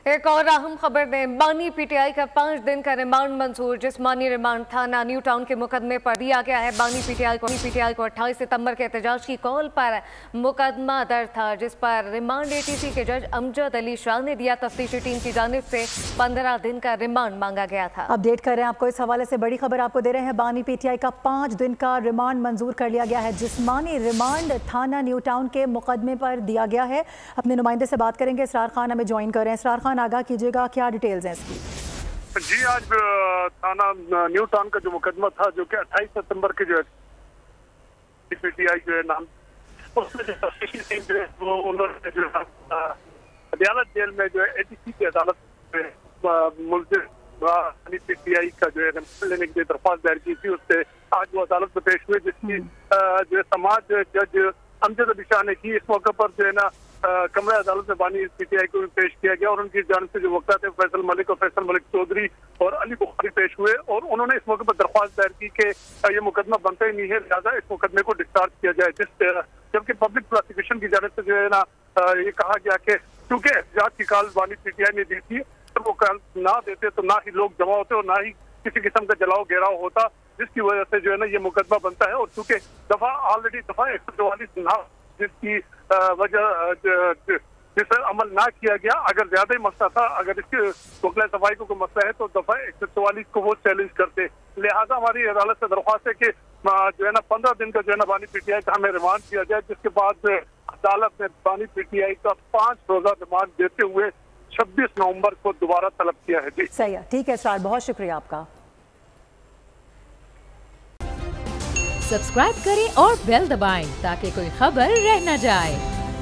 एक और अहम खबर में बानी पीटीआई का 5 दिन का रिमांड मंजूर। जिस्मानी रिमांड थाना न्यू टाउन के मुकदमे पर दिया गया है। बानी पीटीआई को 28 सितंबर के एहतजाज की कॉल पर मुकदमा दर्ज था, जिस पर रिमांड एटीसी के जज अमजद अली शाह ने दिया। तफ्तीशी टीम की जानिब से 15 दिन का रिमांड मांगा गया था। अपडेट कर रहे हैं आपको, इस हवाले से बड़ी खबर आपको दे रहे हैं। बानी पीटीआई का 5 दिन का रिमांड मंजूर कर लिया गया है। जिस्मानी रिमांड थाना न्यू टाउन के मुकदमे पर दिया गया है। अपने नुमाइंदे से बात करेंगे, इसरार खान हमें ज्वाइन कर रहे हैं। इसरार खान, आगाह कीजिएगा, क्या डिटेल्स हैं इसकी? जी, आज थाना न्यू टाउन का जो मुकदमा था, जो कि 28 सितंबर के जो है पीटीआई जो है नाम, उसमें जो तफ्तीशी टीम जो है वो उन्होंने जो अदालत जेल में जो है एटीसी की अदालत में मुलजिम पीटीआई का जो है लेने के लिए दरख्वास्त दायर की थी। उससे आज वो अदालत में पेश हुए, जिसकी जो है समाज जज अमजद अली शाह ने की। इस मौके पर जो है ना कमरा अदालत में बानी पीटीआई को भी पेश किया गया और उनकी जानिब से जो वक्ता थे फैसल मलिक और फैसल मलिक चौधरी और अली बुखारी पेश हुए और उन्होंने इस मौके पर दरख्वास्त दायर की कि ये मुकदमा बनता ही नहीं है, लिहाजा इस मुकदमे को डिस्चार्ज किया जाए। जबकि पब्लिक प्रोसिक्यूशन की जानिब से जो है ना ये कहा गया कि क्योंकि एहतजाज की कॉल बानी पीटीआई ने दी थी, तो वो कॉल ना देते तो ना ही लोग जमा होते और ना ही किसी किस्म का जलाओ घेराव होता, जिसकी वजह से जो है ना ये मुकदमा बनता है। और चूंकि ऑलरेडी दफा 144 ना जिसकी वजह जिस पर अमल ना किया गया, अगर ज्यादा ही मसला था, अगर इसके वकला सफाई को मसला है तो दफा 144 को वो चैलेंज करते। लिहाजा हमारी अदालत से दरख्वास्त है कि जो है ना 15 दिन का जो है ना बानी पीटीआई का हमें रिमांड किया जाए, जिसके बाद अदालत ने बानी पीटीआई का 5 रोजा रिमांड देते हुए 26 नवंबर को दोबारा तलब किया है। जी सही है, ठीक है सर, बहुत शुक्रिया आपका। सब्सक्राइब करें और बेल दबाएं ताकि कोई खबर रह न जाए।